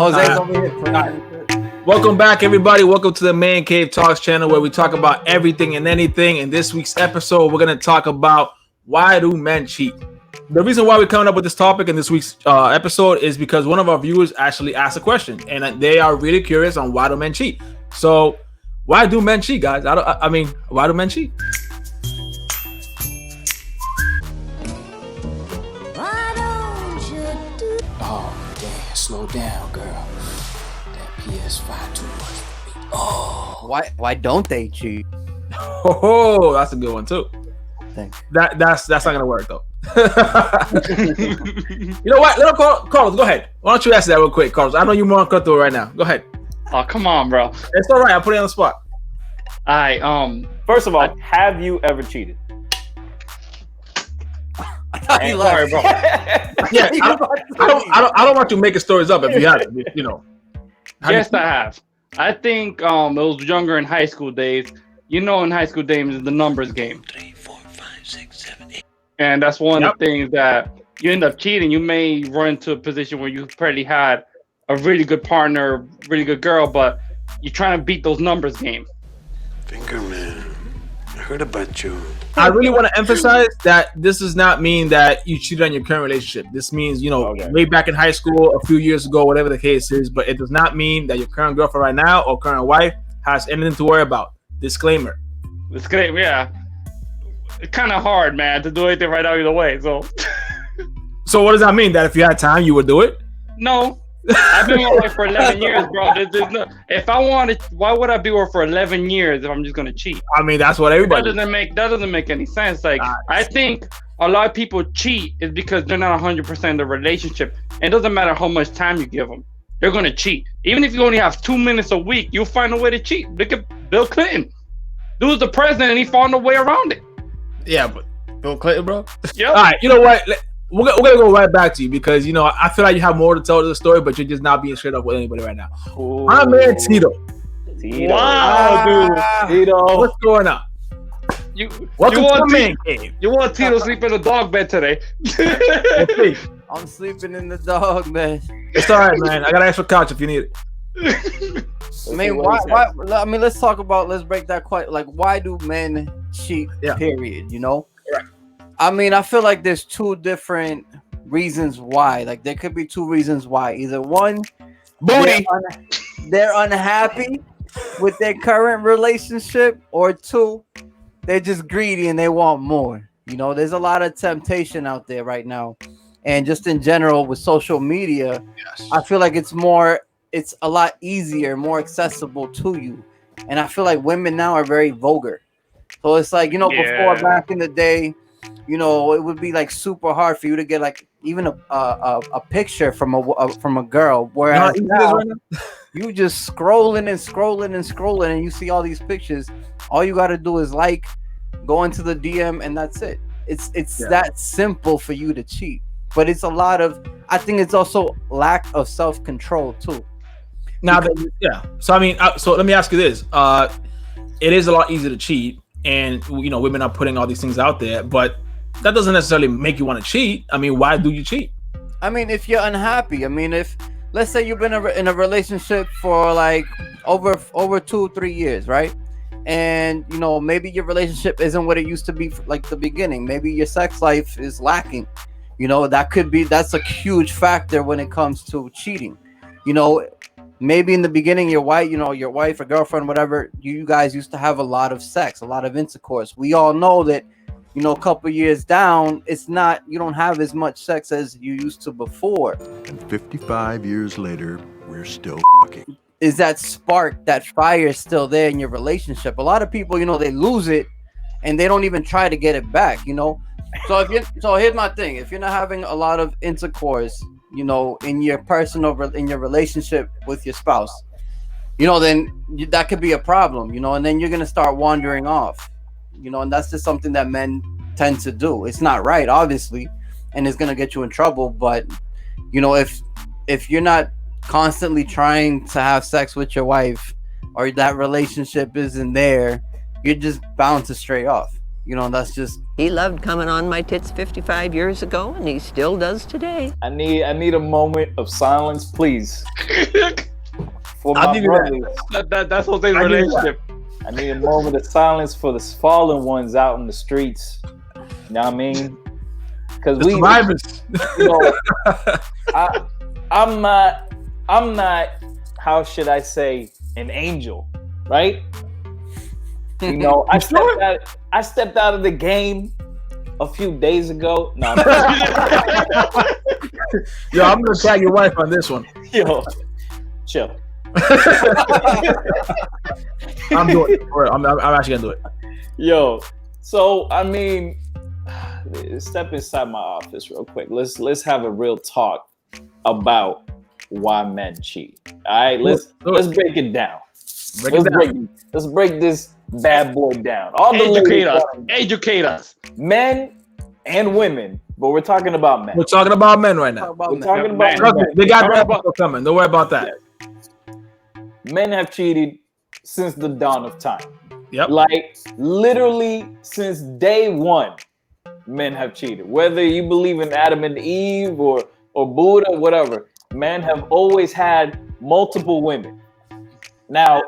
Jose's over here praying. Welcome back, everybody. Welcome to the Man Cave Talks channel, where we talk about everything and anything. In this week's episode, we're going to talk about why do men cheat. The reason why we're coming up with this topic in this week's episode is because one of our viewers actually asked a question, and they are really curious on why do men cheat. So, why do men cheat, guys? Why do men cheat? Oh, damn, slow down, girl. That PS5 too much for me. Oh. Why don't they cheat? Oh, that's a good one too. Thanks. That's not gonna work though. You know what? Let him Carlos, go ahead. Why don't you answer that real quick, Carlos? I know you're more uncomfortable right now. Go ahead. Oh, come on, bro. It's all right. I'll put it on the spot. All right. First of all, have you ever cheated? Sorry, bro. Yeah, I don't want you making stories up if you haven't. You know. Yes, I have. I think it was younger in high school days. You know, in high school days is the numbers game. 3, 4, 5, 6, 7, 8. And that's one of the things that you end up cheating. You may run into a position where you probably had a really good partner, really good girl, but you're trying to beat those numbers game. Finger man, I heard about you. I really want to emphasize that this does not mean that you cheated on your current relationship. This means, way back in high school, a few years ago, whatever the case is, but it does not mean that your current girlfriend right now or current wife has anything to worry about. Disclaimer. Yeah. It's kind of hard, man, to do anything right now either way. So what does that mean? That if you had time, you would do it? No. I've been with her for 11 years, bro. If I wanted, why would I be with her for 11 years if I'm just gonna cheat? I mean, that's what everybody. That doesn't make any sense. Like, I think a lot of people cheat is because they're not 100% in the relationship. It doesn't matter how much time you give them; they're gonna cheat. Even if you only have 2 minutes a week, you'll find a way to cheat. Look at Bill Clinton. Dude's the president, and he found a way around it. Yeah, but Bill Clinton, bro. Yeah. All right, you know what? We're gonna go right back to you because I feel like you have more to tell to the story, but you're just not being straight up with anybody right now. Ooh. My man Tito. Wow, dude. Tito. What's going on? Welcome to the Man Cave. You want Tito to sleep in the dog bed today? I'm sleeping in the dog, man. It's all right, man. I got an extra couch if you need it. I mean, why? I mean, let's break that quite. Like, why do men cheat? Yeah. Period. Right. I mean, I feel like there's two different reasons why. Like, there could be two reasons why. Either one, they're unhappy with their current relationship, or two, they're just greedy and they want more. There's a lot of temptation out there right now, and just in general with social media, I feel like it's a lot easier, more accessible to you. And I feel like women now are very vulgar. So it's like, before, back in the day, it would be like super hard for you to get like even a picture from a girl. Whereas now, you just scrolling and you see all these pictures. All you got to do is go into the DM, and that's it. It's that simple for you to cheat. But it's I think it's also lack of self-control too. So let me ask you this: it is a lot easier to cheat, and women are putting all these things out there, but that doesn't necessarily make you want to cheat. I mean, why do you cheat? I mean, if you're unhappy, if let's say you've been in a relationship for like over 2-3 years, right? And maybe your relationship isn't what it used to be like the beginning. Maybe your sex life is lacking. That's a huge factor when it comes to cheating. Maybe in the beginning, your wife or girlfriend, whatever, you guys used to have a lot of sex, a lot of intercourse. We all know that, a couple years down, you don't have as much sex as you used to before. And 55 years later, we're still fucking. Is that spark, that fire still there in your relationship? A lot of people, they lose it and they don't even try to get it back, So here's my thing. If you're not having a lot of intercourse, in your relationship with your spouse, then that could be a problem, and then you're going to start wandering off, and that's just something that men tend to do. It's not right, obviously, and it's going to get you in trouble. But, if you're not constantly trying to have sex with your wife, or that relationship isn't there, you're just bound to stray off. That's just He loved coming on my tits 55 years ago, and he still does today. I need a moment of silence, please. For I'll my give you that. brothers. That's Jose's I give you relationship. I need a moment of silence for the fallen ones out in the streets. You know what I mean? Because The survivors. I'm not, how should I say, an angel, right? I stepped out of the game a few days ago. No, Yo, I'm gonna tag your wife on this one. yo, chill. I'm doing it. I'm actually gonna do it. Yo, so I mean, step inside my office real quick. Let's have a real talk about why men cheat. All right, let's break it down. Let's break this bad boy down. All the Educate us. Men and women, but we're talking about men. We're talking about men right now. We're talking about Trust me, men. they got that coming. Don't worry about that. Men have cheated since the dawn of time. Yep. Like literally since day one, men have cheated. Whether you believe in Adam and Eve or Buddha, whatever, men have always had multiple women. Now,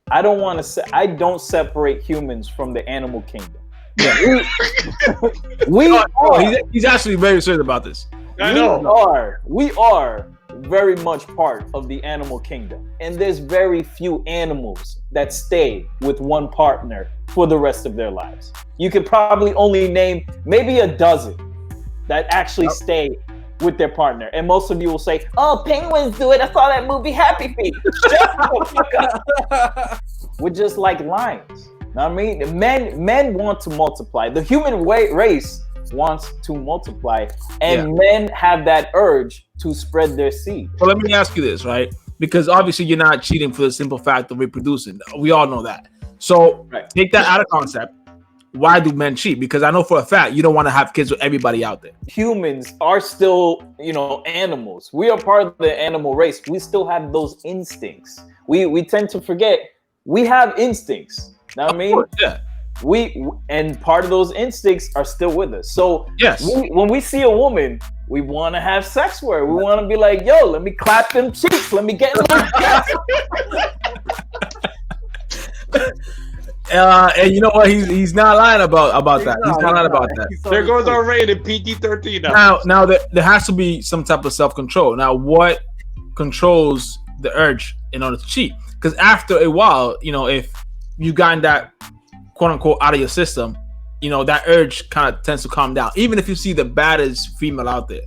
I don't separate humans from the animal kingdom. Yeah. He's actually very serious about this. We are very much part of the animal kingdom, and there's very few animals that stay with one partner for the rest of their lives. You could probably only name maybe a dozen that actually stay with their partner, and most of you will say, "Oh, penguins do it. I saw that movie Happy Feet." Shut the fuck up. We're just like lions. Know what I mean? Men want to multiply. The human race wants to multiply, and men have that urge to spread their seed. So let me ask you this, right? Because obviously you're not cheating for the simple fact of reproducing. We all know that. So take that out of concept. Why do men cheat? Because I know for a fact you don't want to have kids with everybody out there. Humans are still, animals. We are part of the animal race. We still have those instincts. We tend to forget we have instincts. Know what I mean? Course, and part of those instincts are still with us. So when we see a woman, we want to have sex with her. We want to be like, yo, let me clap them cheeks. Let me get in and you know what? He's not lying about that. He's not lying about that. There goes our rating, PG-13. Now there has to be some type of self-control. Now, what controls the urge in order to cheat? Because after a while, if you've gotten that quote unquote out of your system, that urge kind of tends to calm down, even if you see the baddest female out there.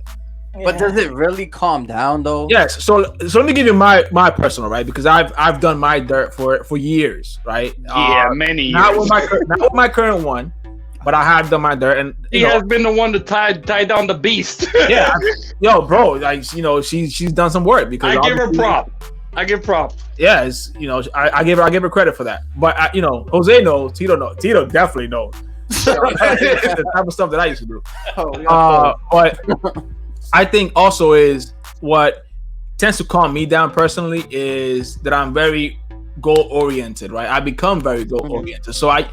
But does it really calm down though? Yes. So let me give you my personal, right? Because I've done my dirt for years, right? Yeah, many years. Not with my current one, but I have done my dirt, and he has been the one to tie down the beast. Yeah, yo, bro, like she's done some work because I give her prop. Yeah, I give her credit for that. But Jose knows, Tito definitely knows. The type of stuff that I used to do. But I think also is what tends to calm me down personally is that I'm very goal oriented, right? I become very goal oriented. So I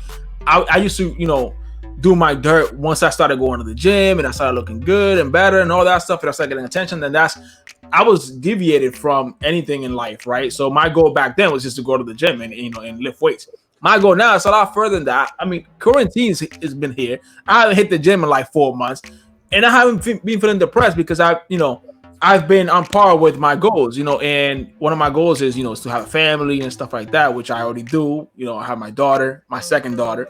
used to, do my dirt once I started going to the gym and I started looking good and better and all that stuff, and I started getting attention. Then I was deviated from anything in life, right? So my goal back then was just to go to the gym and lift weights. My goal now is a lot further than that. I mean, quarantine has been here. I haven't hit the gym in like 4 months, and I haven't been feeling depressed because I've been on par with my goals, and one of my goals is, is to have a family and stuff like that, which I already do. I have my daughter, my second daughter.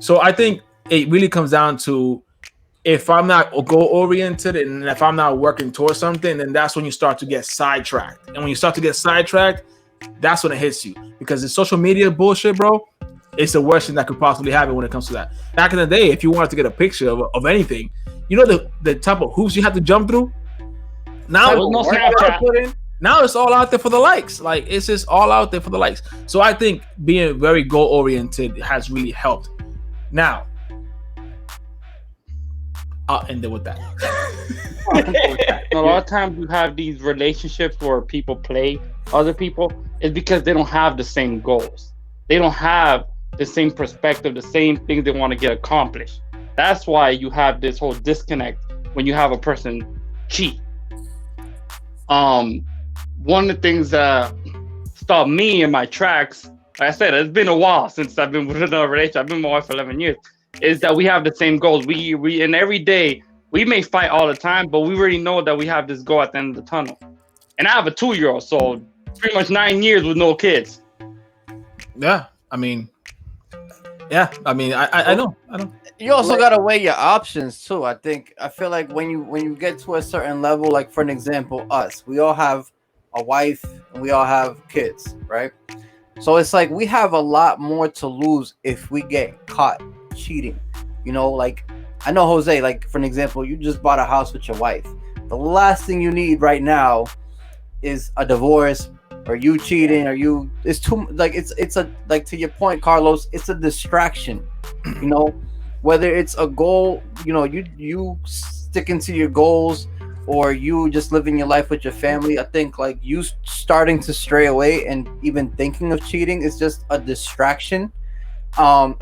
So I think it really comes down to if I'm not goal oriented and if I'm not working towards something, then that's when you start to get sidetracked. And when you start to get sidetracked, that's when it hits you, because the social media bullshit, bro, it's the worst thing that could possibly happen when it comes to that. Back in the day, if you wanted to get a picture of anything, the type of hoops you have to jump through. Now it's all out there for the likes. Like, it's just all out there for the likes. So I think being very goal oriented has really helped. Now, I'll end it with that. A lot of times you have these relationships where people play other people is because they don't have the same goals. They don't have the same perspective, the same things they want to get accomplished. That's why you have this whole disconnect when you have a person cheat. One of the things that stopped me in my tracks, like I said, it's been a while since I've been with another relationship. I've been with my wife for 11 years. Is that we have the same goals. We and every day we may fight all the time, but we already know that we have this goal at the end of the tunnel. And I have a 2-year-old, so pretty much 9 years with no kids. Yeah, I mean, I know. You also gotta weigh your options too. I feel like when you get to a certain level, like for an example, we all have a wife and we all have kids, right? So it's like we have a lot more to lose if we get caught cheating. You know, like I know Jose, like for an example, you just bought a house with your wife. The last thing you need right now is a divorce or you cheating or it's too like it's a like to your point, Carlos, it's a distraction. You know, whether it's a goal, you know, you sticking to your goals or you just living your life with your family. I think like you starting to stray away and even thinking of cheating is just a distraction.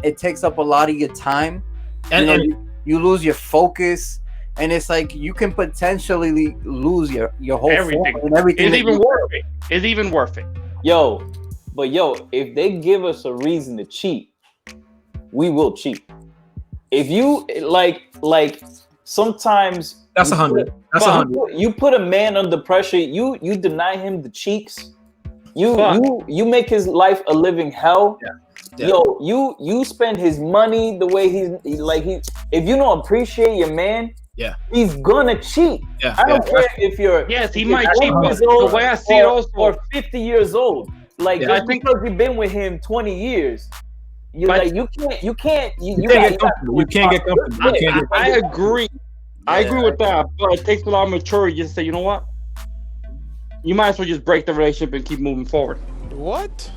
It takes up a lot of your time, and you lose your focus, and it's like you can potentially lose your whole everything. And everything. It's even worth it. It's even worth it. Yo, if they give us a reason to cheat, we will cheat. If you like sometimes that's 100. That's 100. You put a man under pressure. You deny him the cheeks. You make his life a living hell. Yeah. Yo, you spend his money the way he if you don't appreciate your man, he's gonna cheat. Yeah. I don't care if you're he might cheat, but old, the way I see it also, or 50 years old. Like I think because you've been with him 20 years, you can't get comfortable. You can't get comfortable. I agree. I agree with that, but it takes a lot of maturity just to say, you know what? You might as well just break the relationship and keep moving forward. What?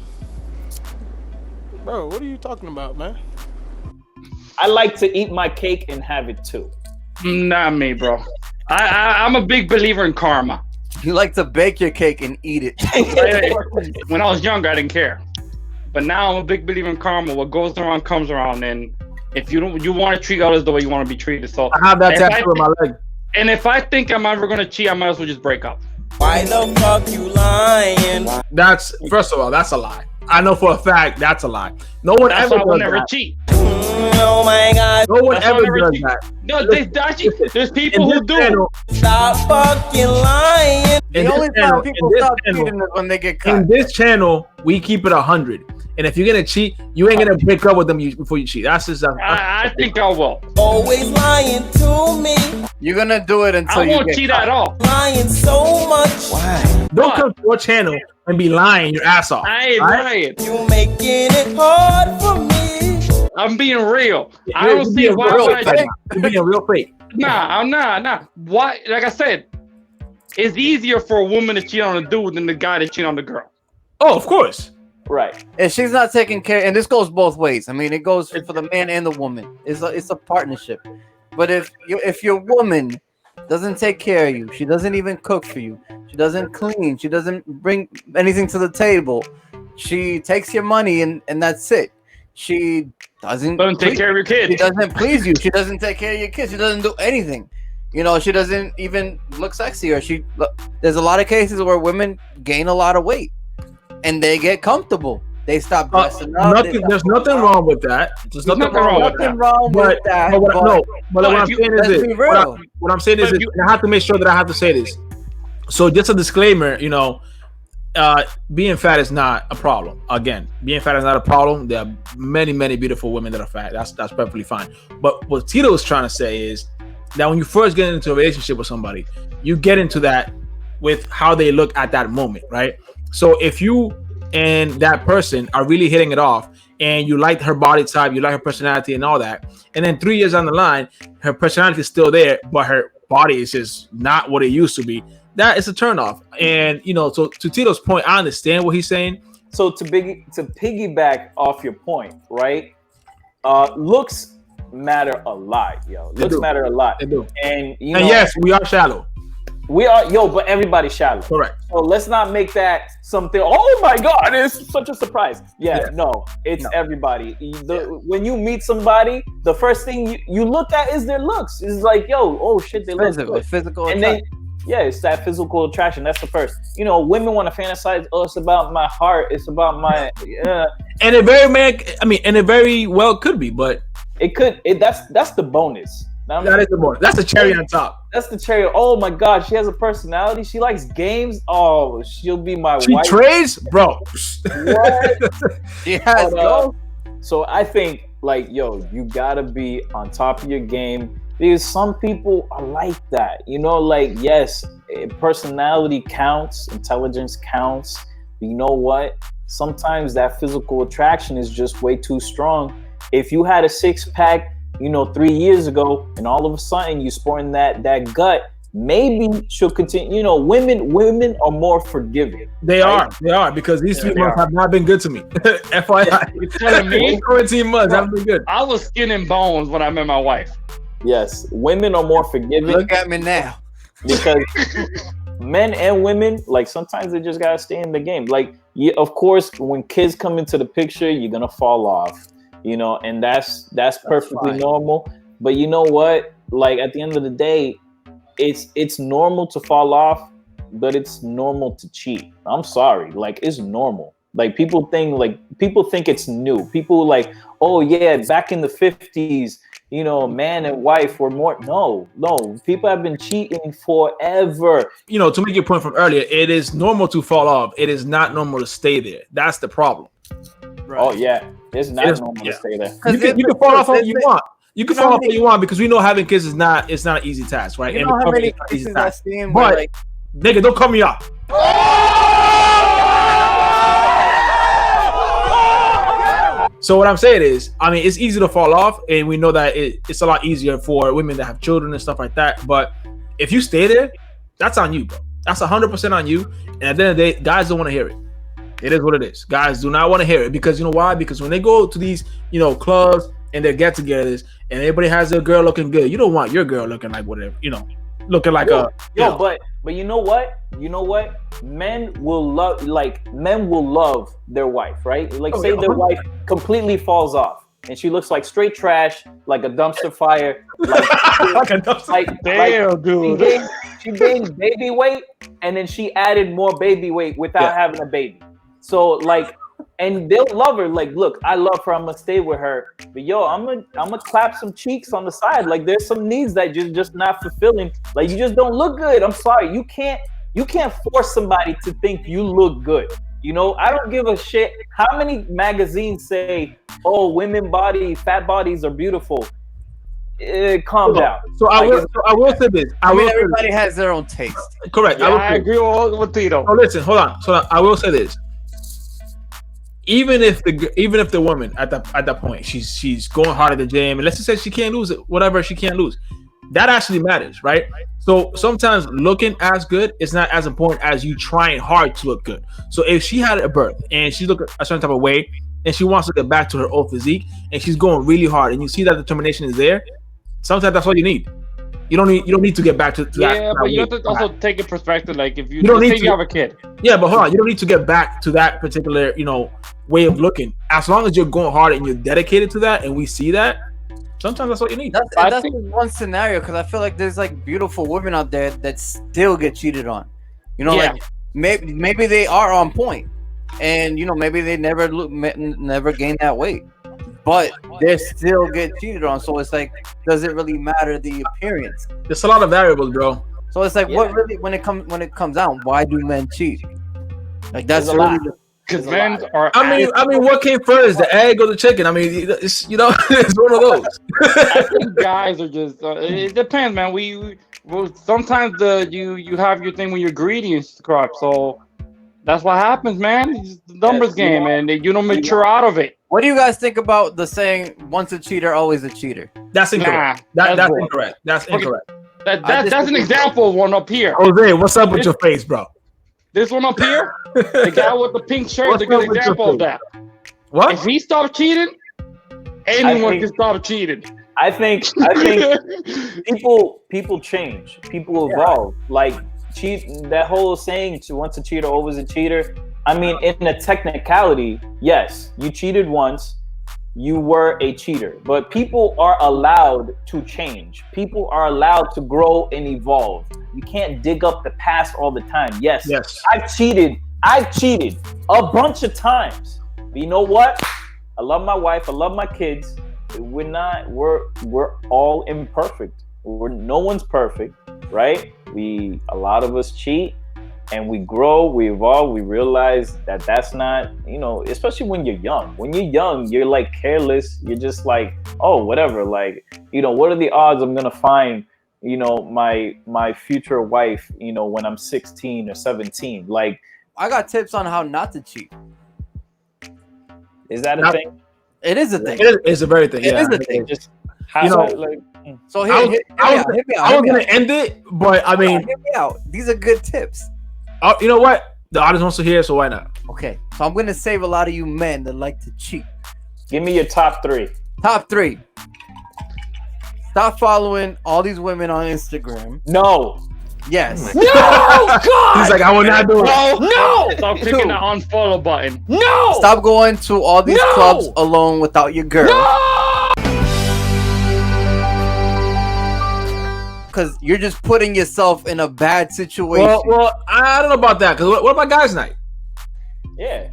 Bro, what are you talking about, man? I like to eat my cake and have it too. Not me, bro. I'm a big believer in karma. You like to bake your cake and eat it. When I was younger, I didn't care, but now I'm a big believer in karma. What goes around comes around, and if you want to treat others the way you want to be treated. So I have that tattoo on my leg. And if I think I'm ever gonna cheat, I might as well just break up. Why the fuck you lying? That's first of all, that's a lie. I know for a fact that's a lie. No one That's ever why I will does never that. cheat. Oh my god. No one That's why I ever never does cheat. that. No, there's people who do. Channel, Stop fucking lying. The only time people stop cheating is when they get caught. In this channel, we keep it 100. And if you're gonna cheat, you ain't gonna break up with them before you cheat. That's just. I think I will. Always lying to me. You're gonna do it until I you won't get cheat caught. at all. Lying so much. Why? Don't come to your channel and be lying your ass off. I ain't lying. You making it hard for me. I'm being real. I don't see why would I cheat. You're being real fake. Nah, I'm not. Why? Like I said, it's easier for a woman to cheat on a dude than the guy to cheat on the girl. Oh, of course. Right. If she's not taking care, and this goes both ways. I mean, it goes for the man and the woman. It's a partnership. But if your woman doesn't take care of you, she doesn't even cook for you, she doesn't clean, she doesn't bring anything to the table, she takes your money and that's it. She doesn't take care of your kids. She doesn't please you. She doesn't take care of your kids. She doesn't do anything. You know, she doesn't even look sexy. Or there's a lot of cases where women gain a lot of weight and they get comfortable. They stop dressing up. There's nothing wrong with that. There's nothing wrong with that. What I'm saying is this. What I'm saying is this. I have to make sure that I have to say this. So just a disclaimer, you know, being fat is not a problem. Again, being fat is not a problem. There are many, many beautiful women that are fat. That's perfectly fine. But what Tito is trying to say is that when you first get into a relationship with somebody, you get into that with how they look at that moment, right? So if you and that person are really hitting it off and you like her body type, you like her personality and all that, and then 3 years down the line, her personality is still there, but her body is just not what it used to be, that is a turnoff. And, you know, so to Tito's point, I understand what he's saying. So to piggyback off your point, right? Looks matter a lot, yo. Looks matter a lot. They do. And, yes, we are shallow. We are, but everybody's shallow. Correct. So let's not make that something. Oh my God, it's such a surprise. No, it's everybody. When you meet somebody, the first thing you look at is their looks. It's like, oh shit, they look good. Physical, and then it's that physical attraction. That's the first. Women want to fantasize. Oh, it's about my heart. It's about my. And it very well could be, but it could. That's the bonus. That is the bonus. That's the cherry on top. That's the cherry. Oh my God, she has a personality. She likes games. Oh, she'll be my wife. She trades, bro. What? She has goals. So I think, you gotta be on top of your game, because some people are like that. Yes, personality counts, intelligence counts. But you know what? Sometimes that physical attraction is just way too strong. If you had a 6-pack, 3 years ago, and all of a sudden you sporting that gut, maybe she'll continue. Women are more forgiving. They are because these 3 months have not been good to me. FYI, you're telling me 14 months haven't been good. I was skin and bones when I met my wife. Yes, women are more forgiving. Look at me now. Because men and women, sometimes they just gotta stay in the game. Of course, when kids come into the picture, you're gonna fall off. And that's perfectly normal. But you know what? At the end of the day, it's normal to fall off, but it's normal to cheat. I'm sorry. It's normal. People think it's new. People oh yeah, back in the 50s, man and wife were more. No. People have been cheating forever. To make your point from earlier, it is normal to fall off. It is not normal to stay there. That's the problem. Right. Oh yeah, it's not normal to stay there. You can fall off all you want. You can fall off all you want, because we know having kids is not an easy task, right? You know how many cases I've seen where, nigga, don't cut me off. So what I'm saying is, it's easy to fall off, and we know that it's a lot easier for women that have children and stuff like that. But if you stay there, that's on you, bro. That's 100% on you. And at the end of the day, guys don't want to hear it. It is what it is. Guys do not want to hear it, because you know why? Because when they go to these, clubs and their get-togethers, and everybody has their girl looking good, you don't want your girl looking like whatever, looking like But you know what? Men will love their wife, right? Say their wife completely falls off and she looks like straight trash, like a dumpster fire, damn, dude. She gained baby weight, and then she added more baby weight without having a baby. So and they'll love her. Look, I love her. I'm gonna stay with her. But I'm gonna clap some cheeks on the side. There's some needs that you're just not fulfilling. You just don't look good. I'm sorry. You can't force somebody to think you look good. I don't give a shit how many magazines say, "Oh, fat bodies are beautiful." Calm down. So I will say this. Everybody has their own taste. Correct. Yeah, I agree with Tito. Oh, listen, hold on. So I will say this. Even if the woman at that point, she's going hard at the gym, and let's just say she can't lose it, whatever she can't lose, that actually matters, right? So sometimes looking as good is not as important as you trying hard to look good. So if she had a birth and she's looking a certain type of way, and she wants to get back to her old physique, and she's going really hard, and you see that determination is there, sometimes that's all you need. You don't need to get back to that. Yeah, but you have to also take a perspective. If you don't need to have a kid. Yeah, but hold on. You don't need to get back to that particular, way of looking. As long as you're going hard and you're dedicated to that, and we see that, sometimes that's all you need. That's one scenario, because I feel like there's beautiful women out there that still get cheated on. Maybe they are on point, and maybe they never gain that weight, but they still get cheated on. So it's does it really matter the appearance? There's a lot of variables, bro. So it's what really when it comes out, why do men cheat? That's a lot. Because men are. I mean, what came first, the egg or the chicken? It's it's one of those. I think guys are just. It depends, man. Sometimes you have your thing when you're greedy and crap. So that's what happens, man. It's the numbers game, and you don't mature out of it. What do you guys think about the saying, once a cheater, always a cheater? That's incorrect. That's incorrect. That's incorrect. That's an example of one up here. Jose, what's up with your face, bro? This one up here, the guy with the pink shirt is a good example of that. What? If he stopped cheating, anyone can stop cheating. I think people change. People evolve. cheat. That whole saying, once a cheater, always a cheater. I mean, in a technicality, yes, you cheated once. You were a cheater, but people are allowed to change. People are allowed to grow and evolve. You can't dig up the past all the time. Yes. I've cheated a bunch of times. But you know what? I love my wife. I love my kids. We're all imperfect. No one's perfect, right? A lot of us cheat. And we grow, we evolve, we realize that that's not, especially when you're young. When you're young, you're like careless. You're just like, oh, whatever. Like, what are the odds I'm gonna find, my future wife, when I'm 16 or 17? Like, I got tips on how not to cheat. Is that a thing? It is a thing. It's a very thing. It is a thing. Just how, like. So hit me out. I was gonna end it, but I mean, hit me out. These are good tips. You know what? The audience wants to hear, so why not? Okay, so I'm gonna save a lot of you men that like to cheat. Give me your top 3. Top 3. Stop following all these women on Instagram. No. Yes. No, God! He's like, I will not do it. No. Stop clicking the unfollow button. No. Stop going to all these clubs alone without your girl. No. Because you're just putting yourself in a bad situation. Well, I don't know about that. Because what about guys' night? Yeah.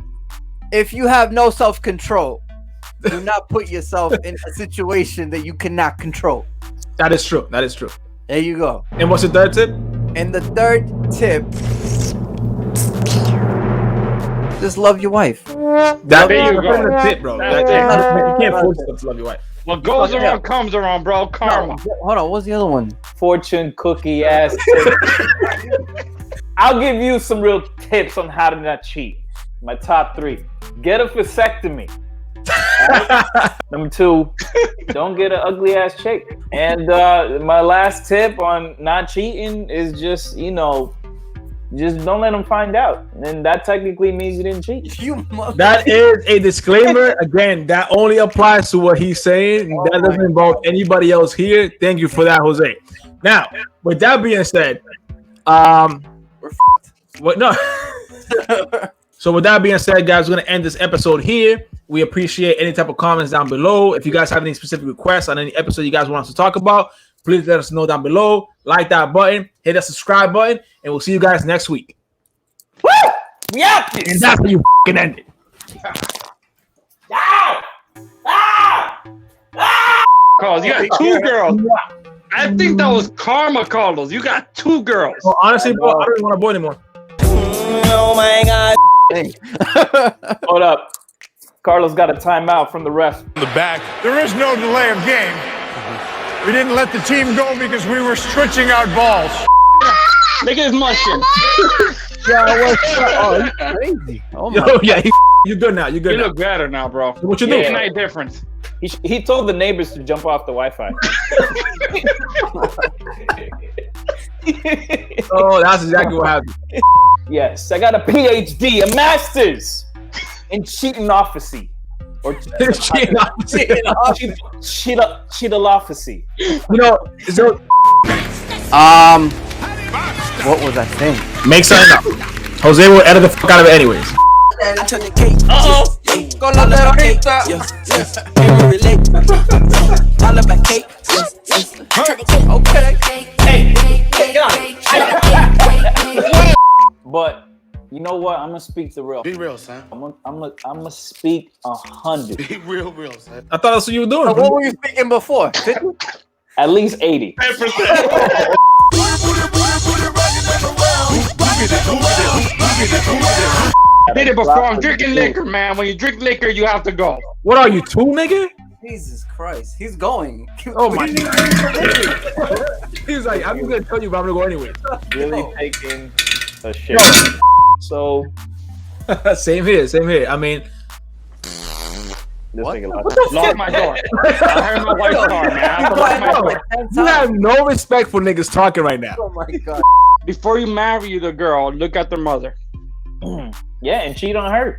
If you have no self-control, do not put yourself in a situation that you cannot control. That is true. There you go. And what's the third tip? And the third tip, just love your wife. There you go. That's the tip, bro. You can't force yourself to love your wife. What goes around comes around, bro. Karma. No, hold on. What's the other one? Fortune cookie ass tip. I'll give you some real tips on how to not cheat. My top 3. Get a vasectomy. Right? Number 2, don't get an ugly ass chick. And my last tip on not cheating is just don't let them find out. And that technically means you didn't cheat. That is a disclaimer. Again, that only applies to what he's saying. That doesn't involve anybody else here. Thank you for that, Jose. Now, with that being said, So with that being said, guys, we're going to end this episode here. We appreciate any type of comments down below. If you guys have any specific requests on any episode you guys want us to talk about, please let us know down below. Like that button, hit that subscribe button, and we'll see you guys next week. Woo! Yeah. And that's how you fucking end it. Carlos, you got 2 girls. I think that was karma, Carlos. You got 2 girls. Well, honestly, bro, I don't even want a boy anymore. Oh my God. Hold up. Carlos got a timeout from the ref. In the back, there is no delay of game. We didn't let the team go because we were stretching out balls. Look at his mushroom. Oh, he's crazy. Oh my you're good now. You're good. You now. look better now, bro. What you doing? Night difference. He told the neighbors to jump off the Wi-Fi. Oh, that's exactly what happened. Yes, I got a PhD, a master's in cheating-ophacy. Or cheating-ophacy. What was that thing? Make something up. Jose will edit the fuck out of it anyways. I took the cake. Con la terrorista. I love my cake. Okay. But you know what? I'm gonna speak the real. Be real, son. I'm gonna speak 100. Be real, son. I thought that's what you were doing. So what were you speaking before? At least 80. 10%. Did it before. I'm drinking liquor, man. When you drink liquor, you have to go. What are you, 2, nigga? Jesus Christ, he's going. Oh my God. He's like, I'm just gonna tell you, but I'm gonna go anyway. Really taking a shit. So Same here. I mean, what? Lock my door. I heard my wife's car, man. I have to lock my door. you have no respect for niggas talking right now. Oh my God. Before you marry the girl, look at their mother. Yeah, and cheat on her.